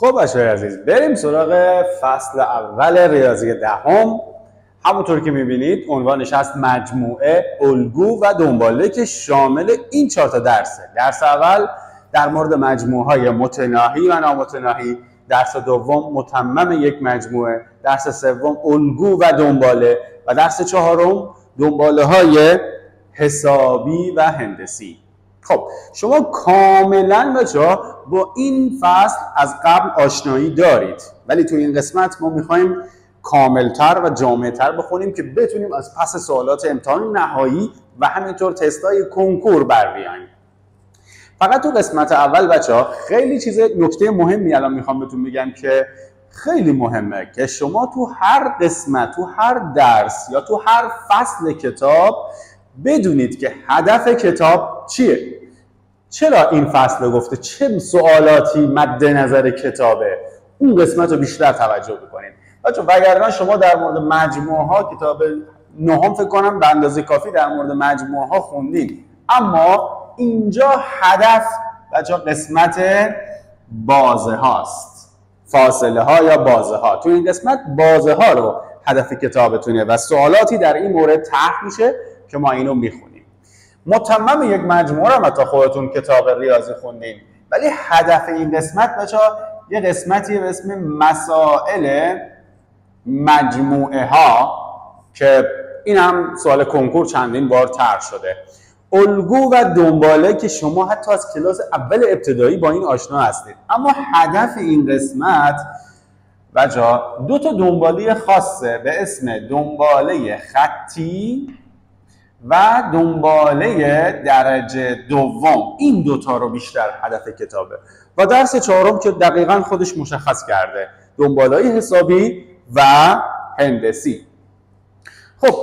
خب بچه‌های عزیز، بریم سراغ فصل اول ریاضی دهم. همونطور که میبینید عنوانش هست مجموعه، الگو و دنباله که شامل این 4 تا درسه. درس اول در مورد مجموعه‌های متناهی و نامتناهی، درس دوم متمم یک مجموعه، درس سوم الگو و دنباله و درس چهارم دنباله‌های حسابی و هندسی. خب شما کاملا بچه‌ها با این فصل از قبل آشنایی دارید، ولی تو این قسمت ما می‌خوایم کاملتر و جامع‌تر بخونیم که بتونیم از پس سوالات امتحان نهایی و همینطور تست‌های کنکور بر بیایم. فقط تو قسمت اول بچه‌ها خیلی نکته مهمی الان میخوام بهتون بگم که خیلی مهمه که شما تو هر قسمت، تو هر درس یا تو هر فصل کتاب بدونید که هدف کتاب چیه. چرا این فصل گفته، چه سوالاتی مد نظر کتابه، اون قسمت رو بیشتر توجه بکنید. بچه وگرنه شما در مورد مجموعه ها کتاب نهم فکر کنم به اندازه کافی در مورد مجموعه ها خوندید، اما اینجا هدف بچه قسمت بازه هاست، فاصله ها یا بازه ها. تو این قسمت بازه ها رو هدف کتابتونه و سوالاتی در این مورد طرح میشه که ما اینو میخونیم. متمم یک مجموعه رو تا خودتون کتاب ریاضی خوندین، ولی هدف این قسمت بچه‌ها یه قسمتی به اسم مسائل مجموعه ها که این هم سوال کنکور چندین بار طرح شده. الگو و دنباله که شما حتی از کلاس اول ابتدایی با این آشنا هستید، اما هدف این قسمت بچه‌ها 2 تا دنباله خاصه به اسم دنباله خطی و دنباله درجه دوم. این 2 تا رو بیشتر هدف کتابه و درس چهارم که دقیقاً خودش مشخص کرده، دنباله‌های حسابی و هندسی. خب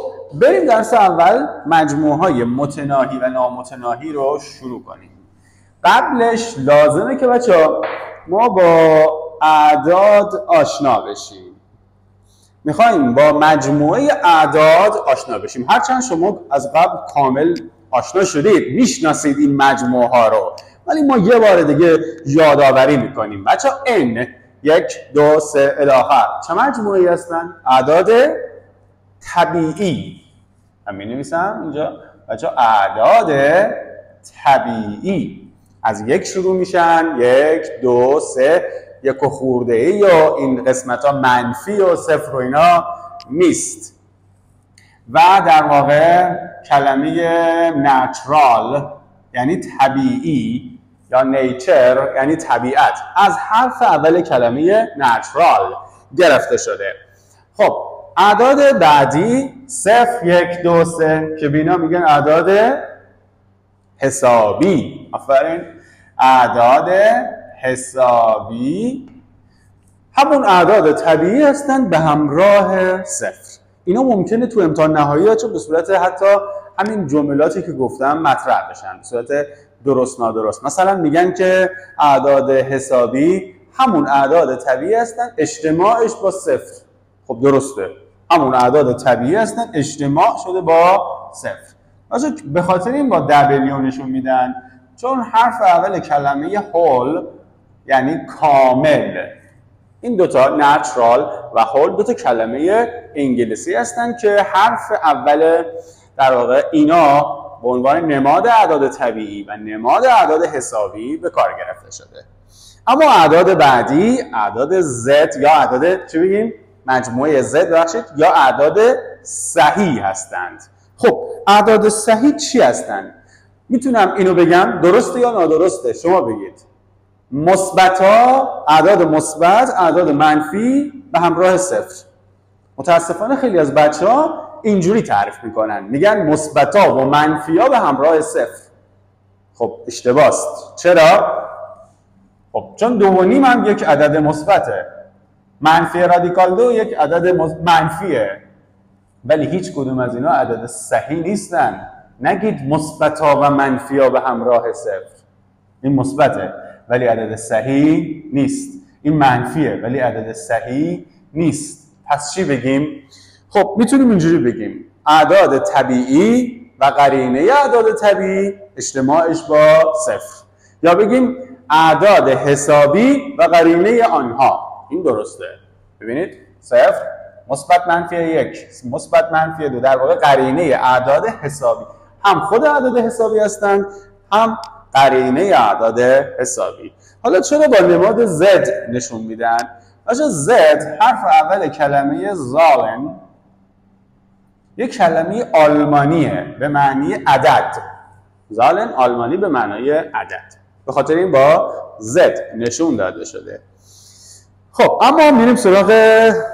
بریم درس اول مجموعه‌های متناهی و نامتناهی رو شروع کنیم. قبلش لازمه که بچه‌ها ما با اعداد آشنا بشیم. میخوایم با مجموعه اعداد آشنا بشیم. هرچند شما از قبل کامل آشنا شدید، میشناسید این مجموعه ها رو، ولی ما یه بار دیگه یادآوری میکنیم. بچه n 1 2 3 الی آخر چه مجموعه‌ای هستن؟ اعداد طبیعی. من می‌نویسم اینجا بچه اعداد طبیعی از 1 شروع میشن، 1 2 3 یک و خورده ای یا این قسمت ها منفی و صفر و اینا نیست. و در واقع کلمه نچرال یعنی طبیعی یا نیچر یعنی طبیعت از حرف اول کلمه نچرال گرفته شده. خب اعداد بعدی 0 1 2 3 که بینا میگن اعداد حسابی. آفرین، اعداد حسابی همون اعداد طبیعی هستن به همراه صفر. اینا ممکنه تو امتحان نهایی چون به صورت حتی همین جملاتی که گفتم مطرح بشن، به صورت درست نادرست. مثلا میگن که اعداد حسابی همون اعداد طبیعی هستن، اجتماعش با صفر. خب درسته، همون اعداد طبیعی هستن، اجتماع شده با صفر. به خاطر این با دبلیو نشون میدن، چون حرف اول کلمه هول یعنی کامل. این 2 تا نچرال و هول 2 تا کلمه انگلیسی هستن که حرف اول در واقع اینا به عنوان نماد اعداد طبیعی و نماد اعداد حسابی به کار گرفته شده. اما اعداد بعدی اعداد زد یا اعداد چی بگیم؟ مجموعه زد بخشید یا اعداد صحیح هستند. خب اعداد صحیح چی هستند؟ میتونم اینو بگم درسته یا نادرسته؟ شما بگید. مثبت‌ها، اعداد مثبت، اعداد منفی به همراه صفر. متاسفانه خیلی از بچه‌ها اینجوری تعریف میکنن، میگن مثبت‌ها و منفی‌ها به همراه صفر. خب اشتباهست. چرا؟ خب چون 2.5 هم یک عدد مثبته، منفی رادیکال 2 یک عدد منفیه، ولی هیچ کدوم از اینا عدد صحیح نیستن. نگید مثبت‌ها و منفی‌ها به همراه صفر. این مثبته ولی عدد صحیح نیست. این منفیه ولی عدد صحیح نیست. پس چی بگیم؟ خب میتونیم اینجوری بگیم اعداد طبیعی و قرینه اعداد طبیعی اجتماعش با صفر، یا بگیم اعداد حسابی و قرینه آنها. این درسته. ببینید 0 مثبت منفی 1 مثبت منفی 2 در واقع قرینه اعداد حسابی، هم خود اعداد حسابی هستند هم قرینه اعداد حسابی. حالا چرا با نماد Z نشون میدن؟ باشه Z حرف اول کلمه زالن یک کلمه آلمانیه به معنی عدد. زالن آلمانی به معنای عدد، به خاطر این با Z نشون داده شده. خب اما میریم سراغ،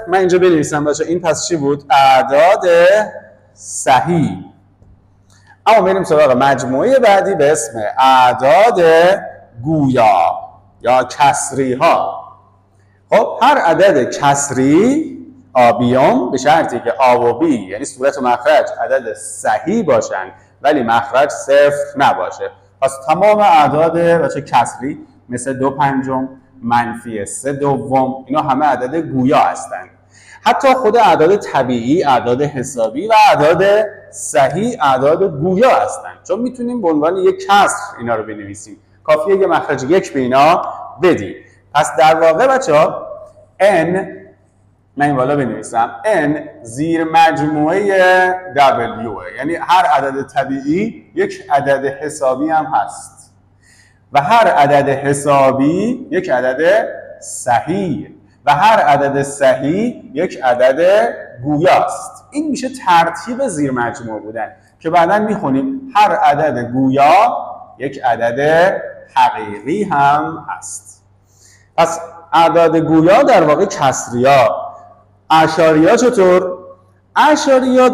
من اینجا بنویسم باشه این پس چی بود؟ اعداد صحیح. اما میریم سراغ مجموعه بعدی به اسم اعداد گویا یا کسری ها. خب هر عدد کسری آبیوم به شرطی که آ و بی یعنی صورت و مخرج عدد صحیح باشن ولی مخرج صفر نباشه. پس تمام اعداد بچه کسری مثل 2 پنجم، منفی 3 دوم، اینا همه عدد گویا هستند. حتی خود اعداد طبیعی، اعداد حسابی و اعداد صحیح اعداد گویا هستند، چون میتونیم به عنوان یک کسر اینا رو بنویسیم. کافیه یه مخرج 1 به اینا بدی. پس در واقع بچه‌ها n، من این بالا بنویسم n زیر مجموعه w، یعنی هر عدد طبیعی یک عدد حسابی هم هست و هر عدد حسابی یک عدد صحیح و هر عدد صحیح یک عدد گویاست. این میشه ترتیب زیر مجموعه بودن که بعداً میخونیم هر عدد گویا یک عدد حقیقی هم هست. پس اعداد گویا در واقع کسریا. اعشاریا چطور؟ اعشاریا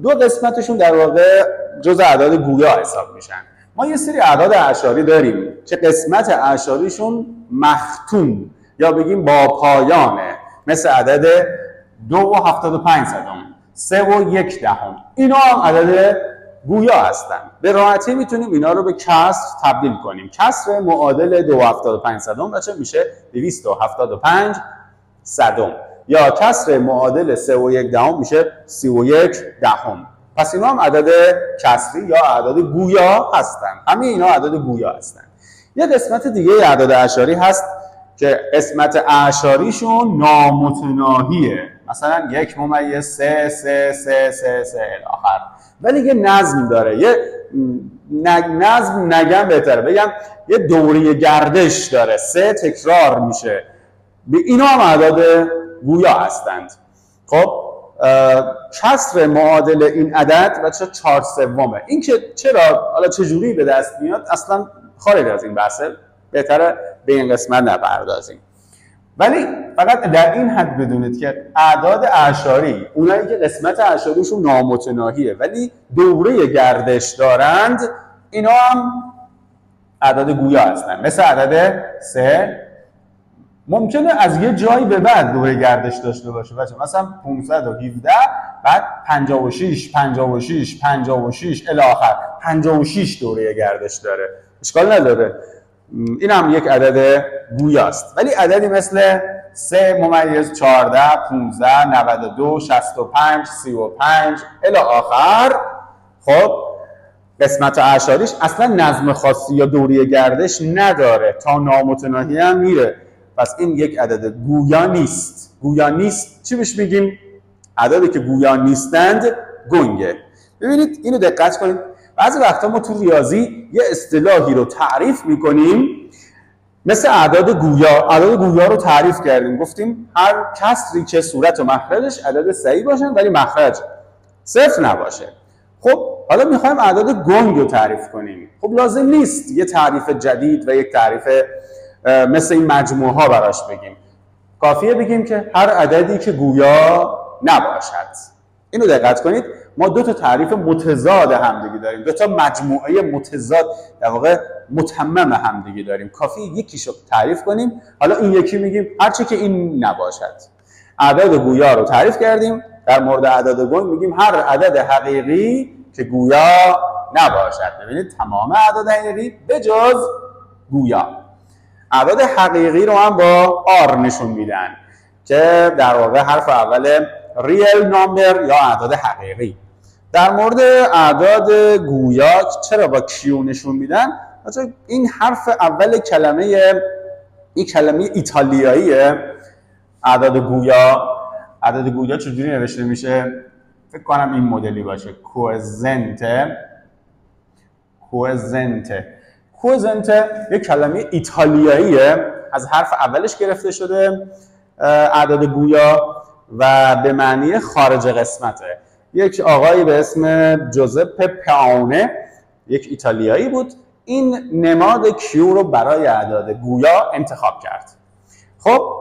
دو قسمتشون در واقع جزء اعداد گویا حساب میشن. ما یه سری اعداد اعشاری داریم که قسمت اعشاریشون مختوم یا بگیم با پایانه، مثل عدد 2 و 75 صدم، 3 و 1 دهم. اینا هم عدد گویا هستن. به راحتی میتونیم اینا رو به کسر تبدیل کنیم. کسر معادل 2 و 75 صدم بچه میشه 275 صدم، یا کسر معادل 3 و 1 دهم میشه 31 دهم. پس اینا هم عدد کسری یا اعداد گویا هستن. همه اینا عدد گویا هستن. یه قسمت دیگه اعداد اعشاری هست که قسمت اعشاریشون نامتناهیه، مثلا 1 ممیز 3 3 3 3 3 الی آخر، ولی یه نظم داره. یه نظم نگم بهتره بگم یه دوره گردش داره، 3 تکرار میشه. به اینا هم اعداد گویا هستند. خب کسر معادل این عدد و 4/3. این که چرا حالا چجوری به دست میاد اصلا خارج از این بحثه، بهتره به این قسمت نپردازیم. ولی فقط در این حد بدونید که اعداد اعشاری، اونایی که قسمت اعشاریشون نامتناهیه ولی دوره گردش دارند، اینا هم اعداد گویا هستن. مثل عدد 3 ممکنه از یه جایی به بعد دوره گردش داشته باشه بچه، مثلا 517 بعد 56 56 56 الی آخر 56 دوره گردش داره، اشکال نداره، این هم یک عدد گویاست. ولی عددی مثل 3 ممیز 14 15 92 65 35 الی آخر، خب قسمت اعشاریش اصلا نظم خاصی یا دوره گردش نداره، تا نامتناهی هم میره. پس این یک عدد گویا نیست. گویا نیست چی بهش میگیم؟ عددی که گویا نیستند گنگه. ببینید اینو دقت کنید، بعضی وقتا ما تو ریاضی یه اصطلاحی رو تعریف میکنیم مثل اعداد گویا. اعداد گویا رو تعریف کردیم، گفتیم هر کسری که صورت و مخرجش عدد صحیح باشن ولی مخرج صفر نباشه. خب حالا میخوایم اعداد گنگ رو تعریف کنیم. خب لازم نیست یه تعریف جدید و یک تعریف مثل این مجموعه ها براش بگیم. کافیه بگیم که هر عددی که گویا نباشد. اینو دقت کنید، ما دو تا تعریف متضاد همدیگه داریم، دو تا مجموعه متضاد در واقع متمم همدیگه داریم. کافیه یکیشو تعریف کنیم، حالا این یکی میگیم هرچی که این نباشد. اعداد گویا رو تعریف کردیم، در مورد اعداد گنگ میگیم هر عدد حقیقی که گویا نباشد. ببینید تمام اعداد حقیقی به جز گویا. اعداد حقیقی رو هم با آر نشون میدن که در واقع حرف اول ریل نامبر یا اعداد حقیقی. در مورد اعداد گویا چرا با کیو نشون میدن؟ این حرف اول این کلمه ایتالیاییه، اعداد گویا. اعداد گویا چجوری نوشته میشه؟ فکر کنم این مدلی باشه، کوزنته یک کلمه ایتالیاییه، از حرف اولش گرفته شده اعداد گویا و به معنی خارج قسمته. یک آقایی به اسم جوزپه پیونه، یک ایتالیایی بود، این نماد کیو رو برای اعداد گویا انتخاب کرد. خب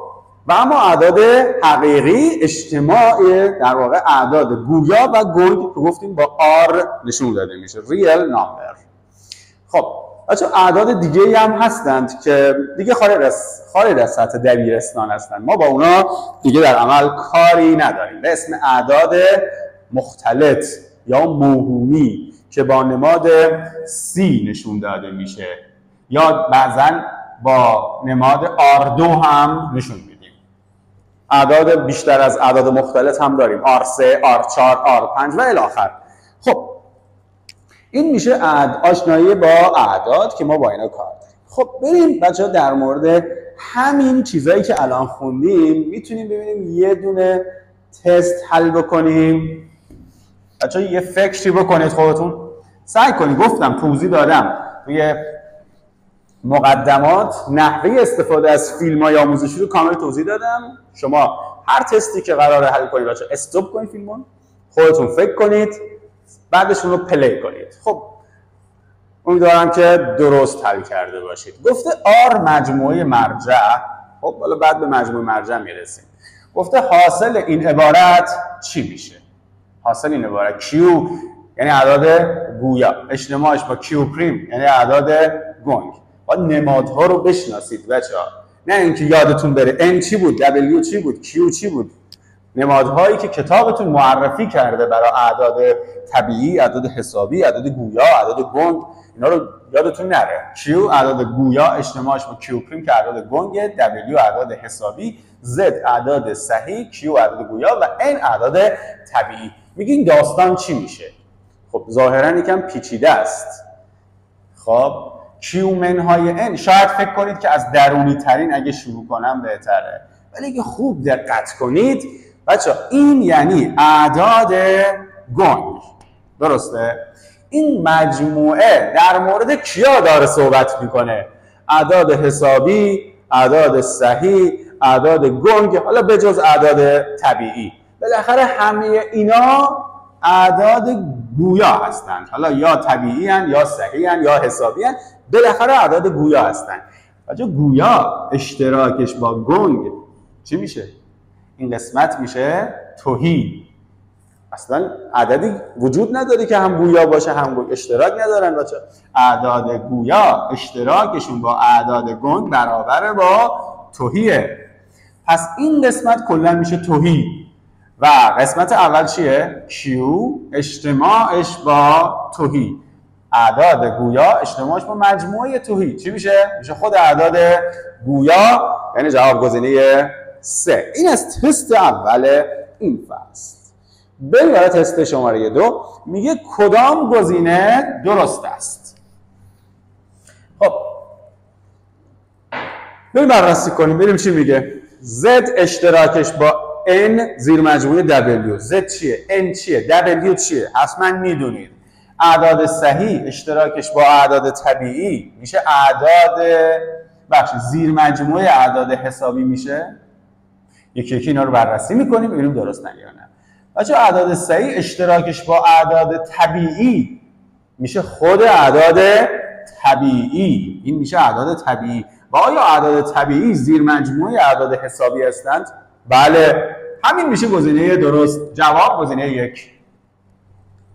و اما اعداد حقیقی اجتماع در واقع اعداد گویا و گنگ که گفتیم با آر نشون داده میشه، ریل نامبر. خب بچه اعداد دیگه هم هستند که دیگه خارج از سطح دبیرستان هستند، ما با اونا دیگه در عمل کاری نداریم، به اسم اعداد مختلط یا موهومی که با نماد سی نشون داده میشه یا بعضا با نماد R2 هم نشون میدیم. اعداد بیشتر از اعداد مختلط هم داریم، R3, R4, R5 و الی آخر. خب این میشه آشنایی با اعداد که ما با اینا کار داریم. خب بریم بچه‌ها در مورد همین چیزایی که الان خوندیم میتونیم ببینیم یه دونه تست حل بکنیم. بچه‌ها یه فکری بکنید خودتون، سعی کنید، گفتم توضیح دادم توی مقدمات نحوه استفاده از فیلم‌های آموزشی رو کامل توضیح دادم. شما هر تستی که قراره حل کنید بچه‌ها استاپ کنید فیلمو، خودتون فکر کنید، بعدش اون رو پلی کنید. خب امیدوارم که درست حل کرده باشید. گفته آر مجموعه مرجع. خب حالا بعد به مجموعه مرجع میرسیم. گفته حاصل این عبارت چی میشه؟ حاصل این عبارت کیو یعنی اعداد گویا، اجتماعش با کیو پریم یعنی اعداد گنگ. باید نمادها رو بشناسید بچه‌ها، نه اینکه یادتون بره n چی بود، w چی بود، q چی بود. نمادهایی که کتابتون معرفی کرده برای اعداد طبیعی، اعداد حسابی، اعداد گویا، اعداد گنگ، اینا رو یادتون نره. q اعداد گویا اجتماعش با q پریم که اعداد گنگ، w اعداد حسابی، z اعداد صحیح، q اعداد گویا و n اعداد طبیعی. میگه این داستان چی میشه؟ خب ظاهرا یکم پیچیده است. خب q منهای n شاید فکر کنید که از درونی ترین اگه شروع کنم بهتره، ولی اگه خوب دقت کنید بچه‌ها این یعنی اعداد گنگ. درسته؟ این مجموعه در مورد کیا داره صحبت میکنه؟ اعداد حسابی، اعداد صحیح، اعداد گنگ، حالا به جز اعداد طبیعی. بالاخره همه اینا اعداد گویا هستند، حالا یا طبیعی هستند یا صحیح هستند یا حسابی هستند، بالاخره اعداد گویا هستند. بچه‌ها گویا اشتراکش با گنگ چی میشه؟ این قسمت میشه تهی. اصلا عددی وجود نداره که هم گویا باشه هم گنگ، اشتراک ندارن بچه. اعداد گویا اشتراکشون با اعداد گنگ برابر با تهیه. پس این قسمت کلا میشه تهی و قسمت اول چیه؟ Q اجتماعش با تهی. اعداد گویا اجتماعش با مجموعه تهی چی میشه؟ میشه خود اعداد گویا، یعنی جواب گزینه 3. این از تست اول این فصل. بریم برای تست شماره 2. میگه کدام گزینه درست است؟ خب بریم بررسی کنیم. بریم چی میگه؟ Z اشتراکش با N زیر مجموعه W. Z چیه؟ N چیه؟ W چیه؟ حتما میدونید. اعداد صحیح اشتراکش با اعداد طبیعی میشه اعداد زیر مجموعه اعداد حسابی میشه. یکی یکی اینا رو بررسی میکنیم ببینیم درست نگه یا نه. بچه اعداد صحیح اشتراکش با اعداد طبیعی میشه خود اعداد طبیعی. این میشه اعداد طبیعی. و آیا اعداد طبیعی زیر مجموعه اعداد حسابی هستند؟ بله، همین میشه گزینه درست. جواب گزینه 1.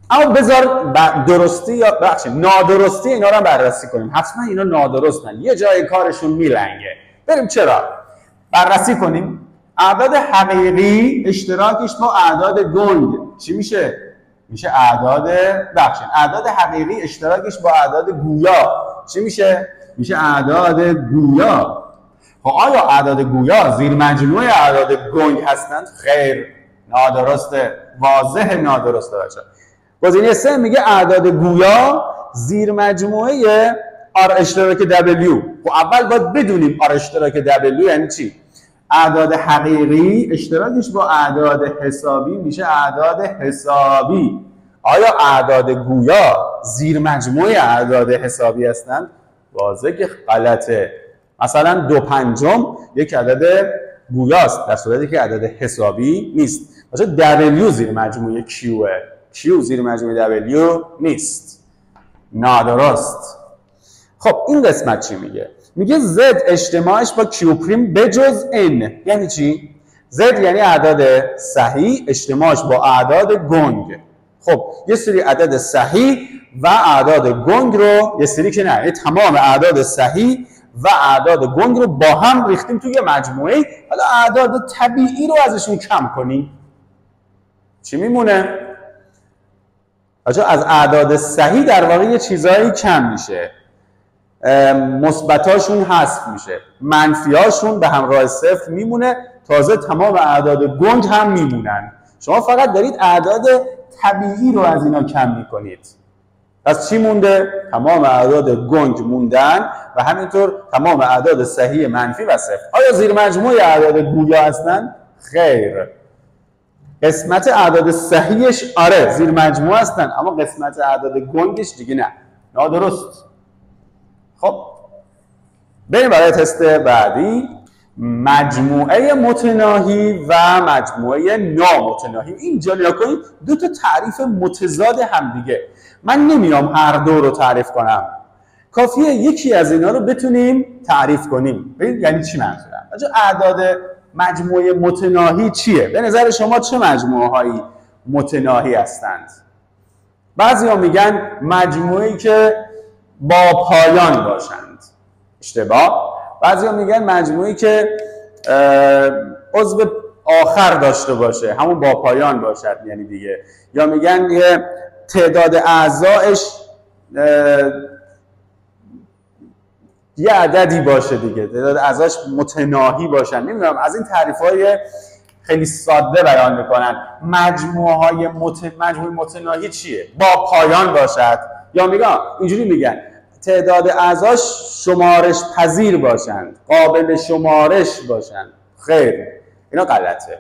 اما بذار درستی یا نادرستی اینا رو بررسی کنیم. حتما اینا نادرستن، یه جای کارشون میلنگه. بریم چرا بررسی کنیم. اعداد حقیقی اشتراکش با اعداد گنگ چی میشه؟ میشه اعداد حقیقی اشتراکش با اعداد گویا چی میشه؟ میشه اعداد گویا. خب آیا اعداد گویا زیر مجموعه اعداد گنگ هستند؟ خیر، نادرسته، واضح نادرسته بچه. گزینه 3 میگه اعداد گویا زیر مجموعه R اشتراک W. خب اول باید بدونیم R اشتراک W یعنی چی. اعداد حقیقی اشتراکش با اعداد حسابی میشه اعداد حسابی. آیا اعداد گویا زیر مجموعه اعداد حسابی هستند؟ واضحه که غلطه. مثلا 2/5 یک عدد گویاست در صورتی که عدد حسابی نیست. مثلا W زیر مجموعه Qه. Q زیر مجموعه W نیست. نادرست. خب این قسمت چی میگه؟ میگه Z اجتماعش با Q پریم بجز N. یعنی چی؟ Z یعنی اعداد صحیح اجتماعش با اعداد گنگ. خب یه سری عدد صحیح و اعداد گنگ رو یه سری که نه، تمام اعداد صحیح و اعداد گنگ رو با هم ریختیم توی مجموعه. حالا اعداد طبیعی رو ازشون کم کنیم. چی میمونه؟ بچه‌ها از اعداد صحیح در واقع یه چیزایی کم میشه. مثبتاشون حذف میشه، منفیاشون به همراه صفر میمونه، تازه تمام اعداد گنگ هم میمونن. شما فقط دارید اعداد طبیعی رو از اینا کم میکنید. پس چی مونده؟ تمام اعداد گنگ موندن و همینطور تمام اعداد صحیح منفی و صفر. آیا زیر مجموعه اعداد گویا هستن؟ خیر. قسمت اعداد صحیحش آره زیر مجموعه هستن، اما قسمت اعداد گنگش دیگه نه. نادرست. خب بریم برای تست بعدی. مجموعه متناهی و مجموعه نامتناهی. اینجا نگاه کنید دو تا تعریف متضاد همدیگه. من نمیام هر دو رو تعریف کنم، کافیه یکی از اینا رو بتونیم تعریف کنیم. ببینید یعنی چی منظورم. اعداد مجموعه متناهی چیه؟ به نظر شما چه مجموعه هایی متناهی هستند؟ بعضیا میگن مجموعه‌ای که با پایان باشند. اشتباه. بعضیا میگن مجموعه‌ای که عضو آخر داشته باشه، همون با پایان باشد یعنی دیگه. یا میگن یه تعداد اعضایش یه عددی باشه دیگه، تعداد اعضاش متناهی باشن. نمیدونم، از این تعریف‌های خیلی ساده بیان میکنن. مجموعه متناهی چیه؟ با پایان باشد. یا میگن اینجوری میگن تعداد اعضاش شمارش پذیر باشند، قابل شمارش باشند. خیر، اینا غلطه.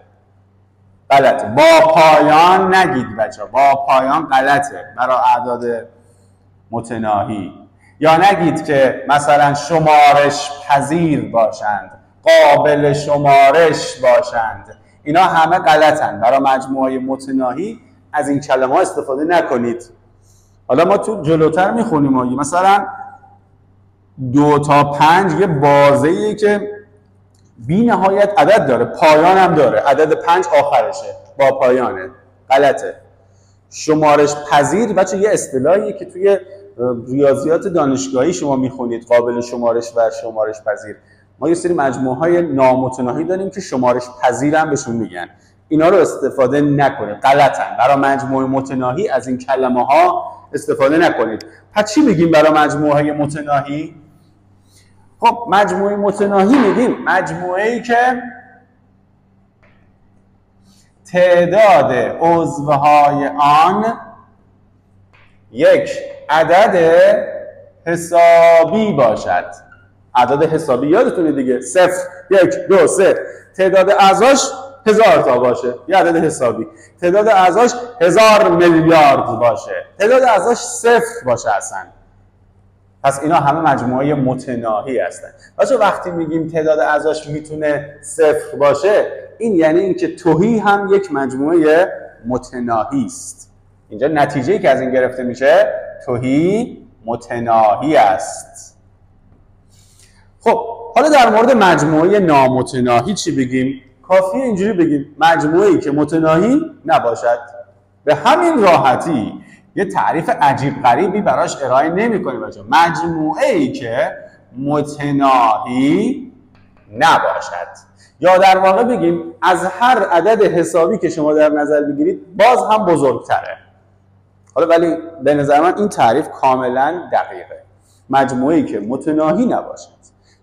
غلطه. با پایان نگید بچه، با پایان غلطه برای اعداد متناهی. یا نگید که مثلا شمارش پذیر باشند، قابل شمارش باشند. اینا همه غلطن. برای مجموعه متناهی از این کلمه ها استفاده نکنید. حالا ما تو جلوتر میخونیم مثلا 2 تا 5 یه بازه‌ایه که بی نهایت عدد داره، پایان هم داره، عدد 5 آخرشه، با پایانه. غلطه. شمارش پذیر بچه یه اصطلاحیه که توی ریاضیات دانشگاهی شما میخونید، قابل شمارش و شمارش پذیر. ما یه سری مجموعه‌های نامتناهی داریم که شمارش پذیر هم بهشون میگن. اینا رو استفاده نکنید، غلطن. برای مجموعه متناهی از این کلمه ها استفاده نکنید. پس چی میگیم برای مجموعه متناهی؟ خب مجموعه متناهی میگیم مجموعه‌ای که تعداد عضوهای آن یک عدد حسابی باشد. عدد حسابی یادتونه دیگه، 0 1 2 3. تعداد اعضاش 1000 تا باشه، یه عدد حسابی. تعداد اعضاش 1000 میلیارد باشه، تعداد اعضاش 0 باشه اصلا. پس اینا همه مجموعه متناهی هستن. بچه وقتی میگیم تعداد اعضاش میتونه 0 باشه، این یعنی اینکه تهی هم یک مجموعه متناهی است. اینجا نتیجه‌ای که از این گرفته میشه تهی متناهی است. خب حالا در مورد مجموعه نامتناهی چی بگیم؟ کافیه اینجوری بگیم مجموعه‌ای که متناهی نباشد. به همین راحتی یه تعریف عجیب غریبی براش ارائه نمی‌کنیم بچه‌ها. مجموعه‌ای که متناهی نباشد. یا در واقع بگیم از هر عدد حسابی که شما در نظر بگیرید باز هم بزرگتره. حالا ولی به نظر من این تعریف کاملا دقیقه. مجموعه‌ای که متناهی نباشد.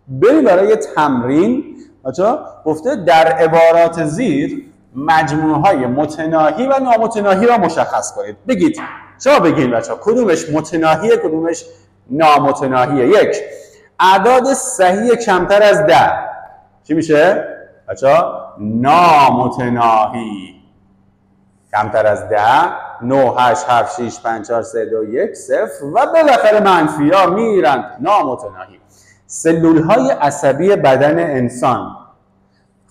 بریم برای تمرین. بچه‌ها گفته در عبارات زیر مجموعه‌های متناهی و نامتناهی را مشخص کنید. بگید. شما بگید بچه‌ها کدومش متناهیه کدومش نامتناهیه. یک، اعداد صحیح کمتر از 10 چی میشه؟ بچه‌ها نامتناهی. کمتر از 10، 9 8 7 6 5 4 3 2 1 0 و بالاخره منفی ها میرن نامتناهی. سلول های عصبی بدن انسان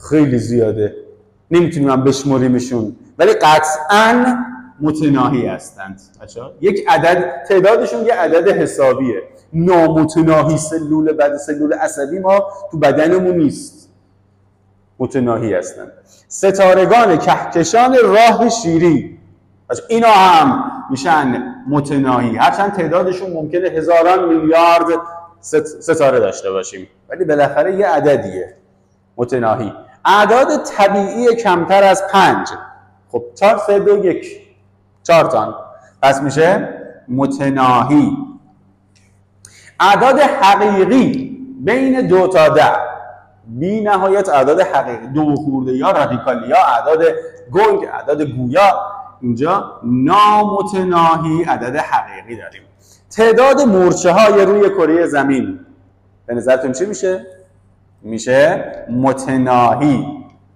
خیلی زیاده، نمیتونیم هم بشموریمشون، ولی قطعاً متناهی هستند. بچه‌ها یک عدد، تعدادشون یه عدد حسابیه. نامتناهی سلول عصبی ما تو بدنمون نیست، متناهی هستند. ستارگان کهکشان راه شیری، اینا هم میشن متناهی، هرچند تعدادشون ممکنه هزاران میلیارد ستاره داشته باشیم، ولی بالاخره یه عددیه متناهی. اعداد طبیعی کمتر از 5، خب 4 3 2 1 4 تان، پس میشه متناهی. اعداد حقیقی بین 2 تا 10، بی نهایت اعداد حقیقی، 2 خورده یا رادیکالی یا اعداد گنگ، اعداد گویا، اینجا نامتناهی عدد حقیقی داریم. تعداد مورچه های روی کره زمین به نظرتون چی میشه؟ میشه متناهی.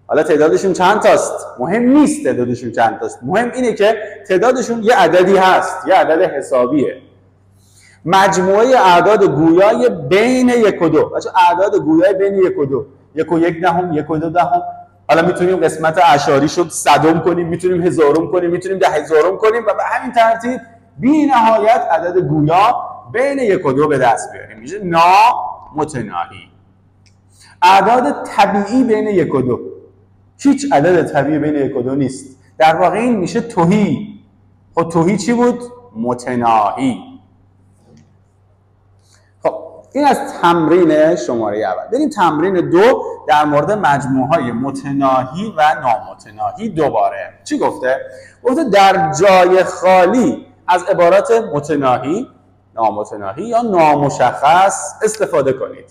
حالا تعدادشون چند تاست؟ مهم نیست تعدادشون چند تاست، مهم اینه که تعدادشون یه عددی هست، یه عدد حسابیه. مجموعه اعداد گویای بین 1 و 2، بچه اعداد گویای بین 1 و 2، 1 و 1 دهم، 1 و 2 دهم، حالا میتونیم قسمت اعشاری شد صدم کنیم، میتونیم هزارم کنیم، میتونیم 10,000 کنیم و به همین ترتیب بی نهایت عدد گویا بین 1 و 2 به دست بیاریم، میشه نامتناهی. اعداد طبیعی بین 1 و 2، هیچ عدد طبیعی بین 1 و 2 نیست، در واقع این میشه تهی. خب تهی چی بود؟ متناهی. خب این از تمرین شماره اول. بریم تمرین 2 در مورد مجموعهای متناهی و نامتناهی. دوباره چی گفته؟ گفته در جای خالی از عبارات متناهی، نامتناهی یا نامشخص استفاده کنید.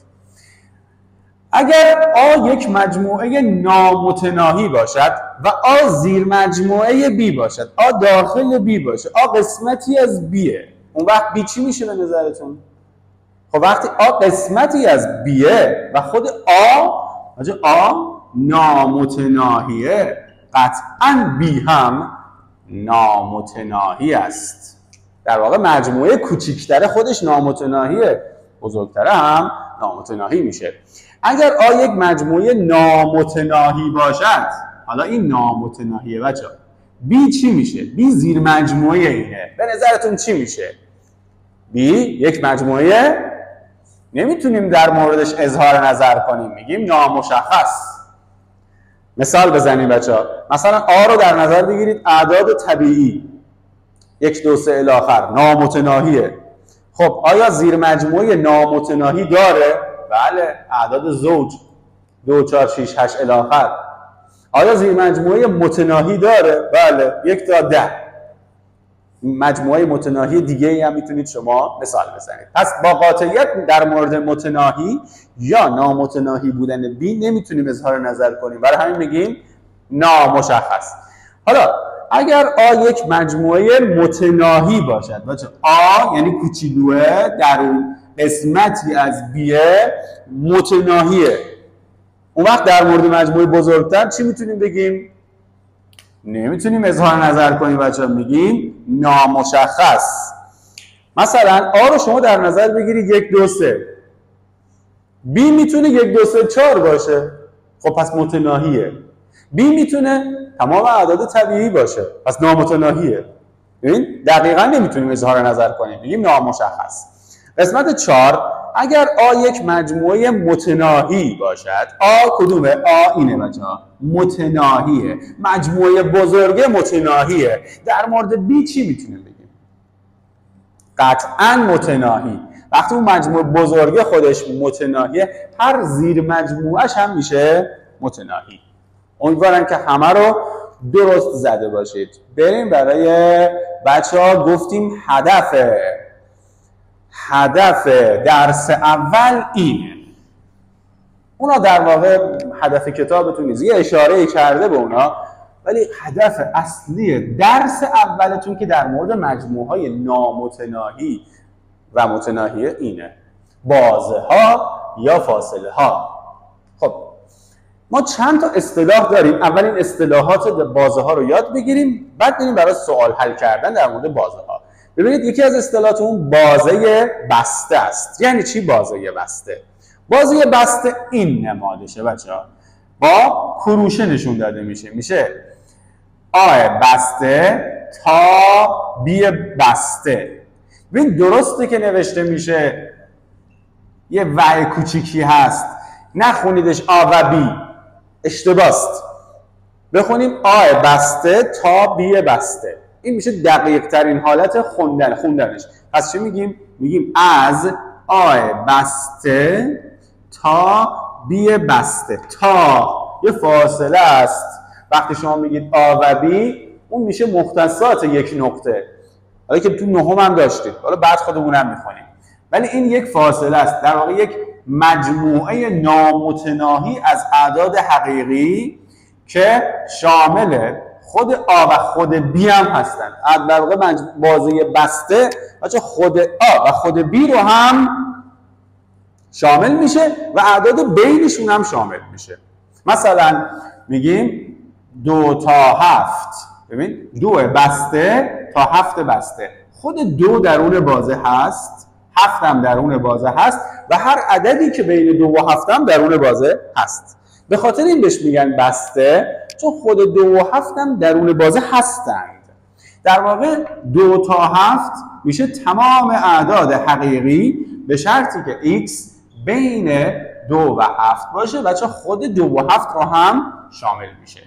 اگر آ یک مجموعه نامتناهی باشد و آ زیر مجموعه بی باشد، آ داخل بی باشه، آ قسمتی از بیه، اون وقت بی چی میشه به نظرتون؟ خب وقتی آ قسمتی از بیه و خود آ نامتناهیه، قطعاً بی هم نامتناهی است. در واقع مجموعه کوچیکتره خودش نامتناهیه، بزرگتره هم نامتناهی میشه. اگر آ یک مجموعه نامتناهی باشد، حالا این نامتناهیه بچه، بی چی میشه؟ بی زیر مجموعه اینه، به نظرتون چی میشه؟ بی یک مجموعه نمیتونیم در موردش اظهار نظر کنیم، میگیم نامشخص. مثال بزنیم بچه ها، مثلا آ رو در نظر بگیرید، اعداد طبیعی 1 2 3 الی آخر نامتناهیه. خب آیا زیر مجموعه نامتناهی داره؟ بله، اعداد زوج 2 4 6 8 الی آخر. آیا زیر مجموعه متناهی داره؟ بله، 1 تا 10. مجموعه متناهی دیگه ای هم میتونید شما مثال بزنید. پس با قاطعیت در مورد متناهی یا نامتناهی بودن بی نمیتونیم اظهار نظر کنیم، برای همین میگیم نامشخص. حالا اگر آ یک مجموعه متناهی باشد، بچه آ یعنی کوچولوه، در اون قسمتی از بیه متناهیه، اون وقت در مورد مجموعه بزرگتر چی میتونیم بگیم؟ نمیتونیم اظهار نظر کنیم بچه، میگیم نامشخص. مثلا آ رو شما در نظر بگیرید 1 2 3، بی میتونه 1 2 3 4 باشه، خب پس متناهیه. بی میتونه تمام اعداد طبیعی باشه، پس نامتناهیه. ببین دقیقاً نمیتونیم اظهار نظر کنیم، میگیم نامشخص. قسمت 4، اگر آ یک مجموعه متناهی باشد، آ کدومه؟ آ اینه بچه‌ها، متناهیه، مجموعه بزرگه متناهیه. در مورد بی چی میتونیم بگیم؟ قطعاً متناهی. وقتی اون مجموعه بزرگه خودش متناهیه، هر زیر مجموعهش هم میشه متناهی. امیدوارم که همه رو درست زده باشید. بریم برای بچه‌ها. گفتیم هدف درس اول اینه. اونا در واقع هدف کتابتون نیست، یه اشاره کرده به اونا، ولی هدف اصلی درس اولتون که در مورد مجموعه‌های نامتناهی و متناهی اینه، بازه ها یا فاصله ها. خب ما چند تا اصطلاح داریم. اول این اصطلاحات بازه ها رو یاد بگیریم، بعد بریم برای سوال حل کردن در مورد بازه ها. ببینید یکی از اصطلاحات اون بازه بسته است. یعنی چی بازه بسته؟ بازه بسته این نمادشه بچه‌ها، با کروشه نشون داده میشه آ بسته تا بی بسته. ببین درسته که نوشته میشه یه و کوچیکی هست، نخونیدش آ و بی، اشتباست. بخونیم آ بسته تا بی بسته، این میشه دقیق ترین حالت خوندنش. پس چی میگیم؟ میگیم از آ بسته تا بی بسته. تا یه فاصله است. وقتی شما میگید آ و بی، اون میشه مختصات یک نقطه، حالا که تو نهم هم داشتید، حالا بعد خودمونم میخونیم، ولی این یک فاصله است، در واقع یک مجموعه نامتناهی از اعداد حقیقی که شامل خود آ و خود بی هم هستن. در واقع بازه بسته بچه خود آ و خود بی رو هم شامل میشه و اعداد بینشون هم شامل میشه. مثلا میگیم 2 تا 7. ببین 2 بسته تا 7 بسته، خود 2 درون بازه هست، 7 هم درون بازه هست و هر عددی که بین 2 و 7 هم درون بازه هست. به خاطر این بهش میگن بسته، چون خود 2 و 7 هم درون بازه هستند. در واقع 2 تا 7 میشه تمام اعداد حقیقی به شرطی که x بین 2 و 7 باشه، بچه خود 2 و 7 رو هم شامل میشه.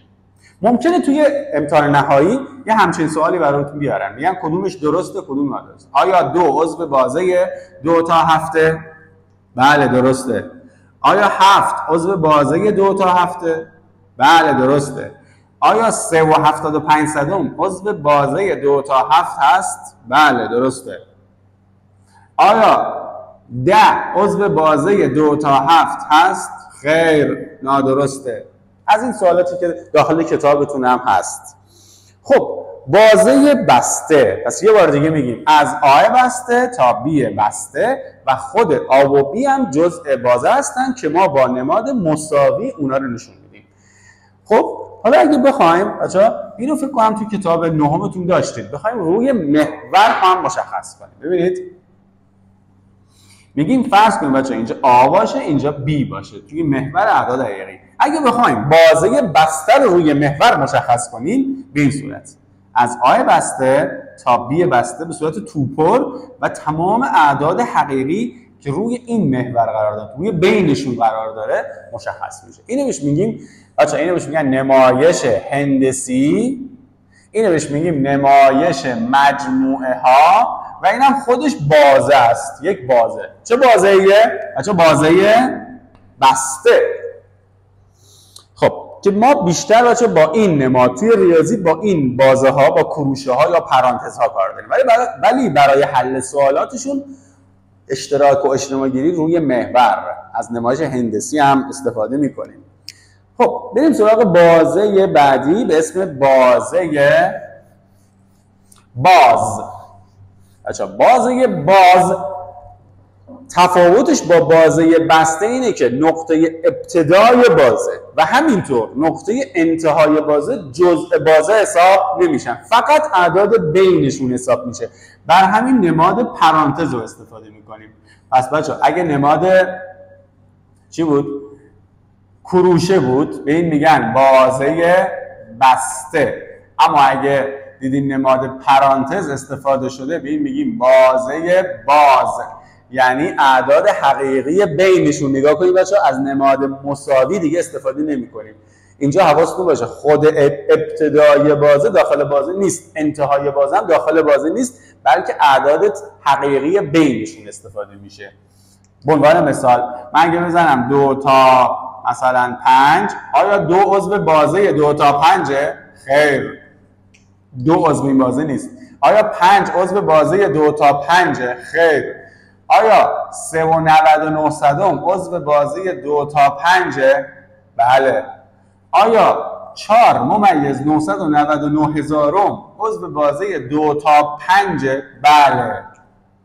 ممکنه توی امتحان نهایی یه همچین سوالی براتون بیارن، میگن کدومش درسته کدوم نادرسته. آیا 2 عضو بازه 2 تا 7؟ بله درسته. آیا 7 عضو بازه 2 تا 7؟ بله درسته. آیا 3 و 75 عضو بازه 2 تا 7 هست؟ بله درسته. آیا 10 عضو بازه 2 تا 7 هست؟ خیر نادرسته. از این سوالاتی که داخل کتابتون هم هست. خب بازه بسته، پس یه بار دیگه میگیم از آ بسته تا بی بسته و خود آ و بی هم جزء بازه هستن که ما با نماد مساوی اونا رو نشون میدیم. خب حالا اگه بخوایم بچه‌ها اینو فکر کنم تو کتاب نهمتون داشتید، بخوایم روی محور هم مشخص کنیم. ببینید میگیم فرض کنیم بچه‌ها اینجا آ باشه اینجا بی باشه توی محور اعداد حقیقی. اگه بخوایم بازه بسته رو روی محور مشخص کنیم به این صورت: از آ بسته تا بی بسته به صورت توپر و تمام اعداد حقیقی که روی این محور قرار داره، روی بینشون قرار داره مشخص میشه. اینو بهش میگیم بچه‌ها، اینو بهش میگن نمایش هندسی، اینو بهش میگیم نمایش مجموعه ها و اینم خودش بازه است، یک بازه. چه بازه‌ایه؟ بچه‌ها بازه بسته. خب که ما بیشتر بچه با این نماد توی ریاضی با این بازه ها با کروشه ها یا پرانتز ها کار داریم، ولی برای حل سوالاتشون اشتراک و اجتماع گیری روی محور از نمایش هندسی هم استفاده میکنیم. خب بریم سراغ بازه بعدی به اسم بازه باز. بچه بازه باز تفاوتش با بازه بسته اینه که نقطه ابتدای بازه و همینطور نقطه انتهای بازه جزء بازه حساب نمیشن، فقط اعداد بینشون حساب میشه. بر همین نماد پرانتز رو استفاده میکنیم. پس بچه اگه نماد چی بود؟ کروشه بود به این میگن بازه بسته، اما اگه دیدین نماد پرانتز استفاده شده به این میگیم بازه باز، یعنی اعداد حقیقی بینشون. نگاه کنید بچه‌ها از نماد مساوی دیگه استفاده نمی‌کنیم. اینجا حواستون باشه خود ابتدای بازه داخل بازه نیست، انتهای بازه هم داخل بازه نیست، بلکه اعداد حقیقی بینشون استفاده میشه. به عنوان مثال من اگه بزنم 2 تا مثلا 5، آیا 2 عضو بازه 2 تا 5؟ خیر 2 عضو این بازه نیست. آیا 5 عضو بازه 2 تا 5؟ خیر. آیا 3 و 99 عضو بازه 2 تا 5؟ بله. آیا 4 ممیز 999 هزارم عضو بازه 2 تا 5؟ بله.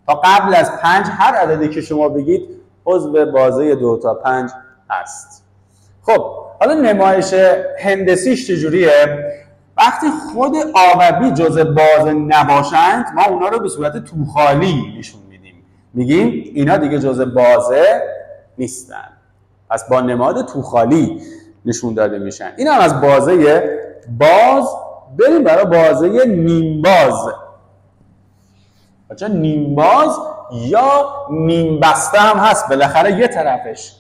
تا قبل از 5 هر عددی که شما بگید عضو بازه 2 تا 5 هست. خب حالا نمایش هندسیش چجوریه؟ وقتی خود آ و بی جزء بازه نباشند ما اونا رو به صورت توخالی نشون میدیم، میگیم اینا دیگه جزء بازه نیستن، پس با نماد توخالی نشون داده میشن. این هم از بازه باز. بریم برای بازه نیم باز. بچه نیم باز یا نیم بسته هم هست، بالاخره یه طرفش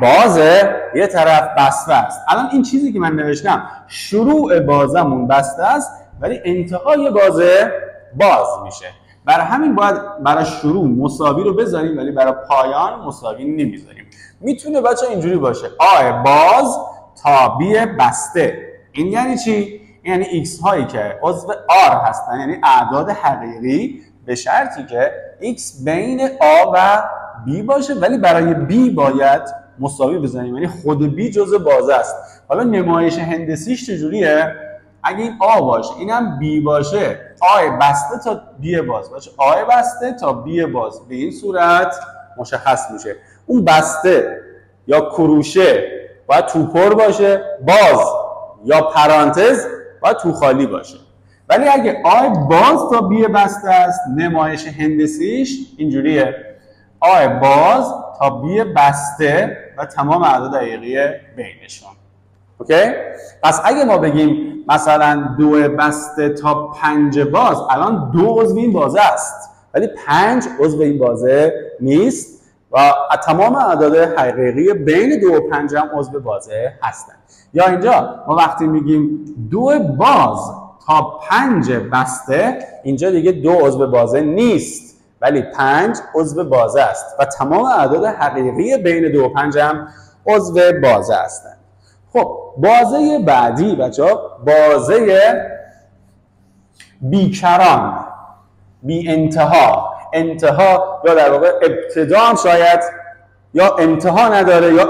بازه یه طرف بسته است. الان این چیزی که من نوشتم شروع بازمون بسته است ولی انتهای بازه باز میشه، برای همین باید برای شروع مساوی رو بذاریم ولی برای پایان مساوی نمیذاریم. میتونه بچه اینجوری باشه آ باز تا بی بسته. این یعنی چی؟ یعنی ایکس هایی که عضو آر هستن، یعنی اعداد حقیقی، به شرطی که ایکس بین آ و بی باشه ولی برای بی باید مساوی بزنیم، یعنی خود بی جزء بازه است. حالا نمایش هندسیش چجوریه؟ اگه این آ باشه اینم بی باشه، آ بسته تا بی باز باشه، آ بسته تا بی باز، به این صورت مشخص میشه اون بسته یا کروشه باید تو پر باشه، باز یا پرانتز باید تو خالی باشه. ولی اگه آ باز تا بی بسته است نمایش هندسیش اینجوریه آ باز تا بی بسته و تمام اعداد حقیقی بینشون. اوکی؟ پس اگه ما بگیم مثلا 2 بسته تا 5 باز، الان 2 عضو این بازه است ولی 5 عضو این بازه نیست و تمام اعداد حقیقی بین 2 و 5 هم عضو بازه هستن. یا اینجا ما وقتی میگیم 2 باز تا 5 بسته، اینجا دیگه 2 عضو بازه نیست ولی 5 عضو بازه است و تمام اعداد حقیقی بین 2 و 5 هم عضو بازه هستند. خب بازه بعدی بچه‌ها بازه بیکران، بی انتها. انتها یا در واقع ابتدا هم شاید یا انتها نداره یا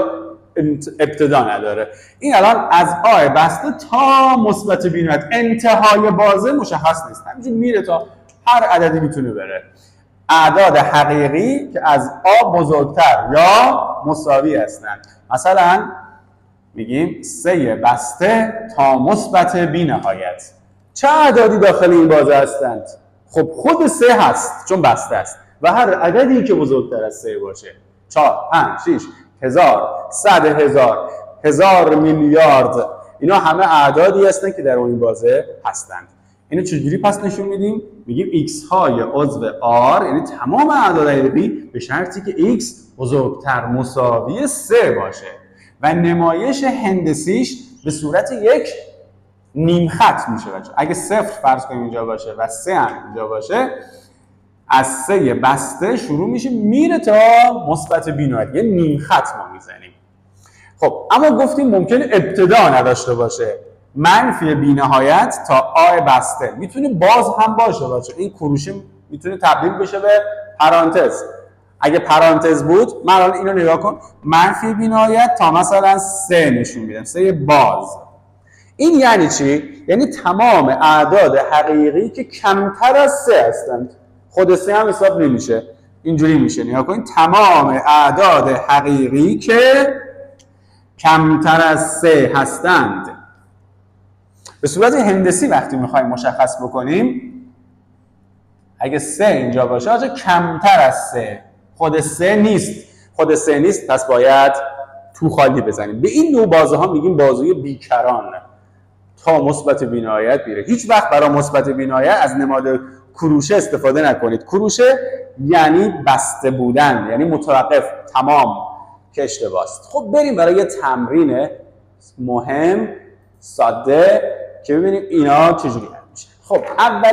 ابتدا نداره. این الان از آ بسته تا مثبت بی نهایت انتهای بازه مشخص نیست، همینجور میره تا هر عددی میتونه بره. اعداد حقیقی که از آ بزرگتر یا مساوی هستند، مثلا میگیم 3 بسته تا مثبت بی نهایت. چه اعدادی داخل این بازه هستند؟ خب خود 3 هست چون بسته است و هر عددی که بزرگتر از 3 باشه، 4 5 6 1000 100 هزار 1000 میلیارد، اینا همه اعدادی هستن که در این بازه هستند. اینو چجوری پس نشون میدیم؟ میگیم ایکس های عضو آر یعنی تمام اعداد حقیقی به شرطی که ایکس بزرگتر مساوی 3 باشه و نمایش هندسیش به صورت یک نیم خط میشه بچه. اگه 0 فرض کنیم اینجا باشه و 3 هم اینجا باشه، از 3 بسته شروع میشه میره تا مثبت بی نهایت، یه نیم خط ما میزنیم. خب اما گفتیم ممکنه ابتدا نداشته باشه، منفی بی نهایت تا آ بسته. میتونه باز هم باشه بچه، این کروشه میتونه تبدیل بشه به پرانتز. اگه پرانتز بود من الان اینو نگاه کن، منفی بی نهایت تا مثلا 3 نشون میدم، 3 باز. این یعنی چی؟ یعنی تمام اعداد حقیقی که کمتر از 3 هستند. خود 3 هم حساب نمیشه، اینجوری میشه. نگاه کنید تمام اعداد حقیقی که کمتر از 3 هستند. به صورت هندسی وقتی میخوایم مشخص بکنیم، اگه 3 اینجا باشه آجا کمتر از 3، خود 3 نیست، خود 3 نیست پس باید تو خالی بزنیم. به این نوع بازه ها میگیم بازه بیکران تا مثبت بی نهایت میره. هیچ وقت برای مثبت بی نهایت از نماد کروشه استفاده نکنید. کروشه یعنی بسته بودن، یعنی متوقف، تمام، که اشتباه است. خب بریم برای یه تمرین مهم ساده که ببینیم اینا چجوری حل میشه. خب اول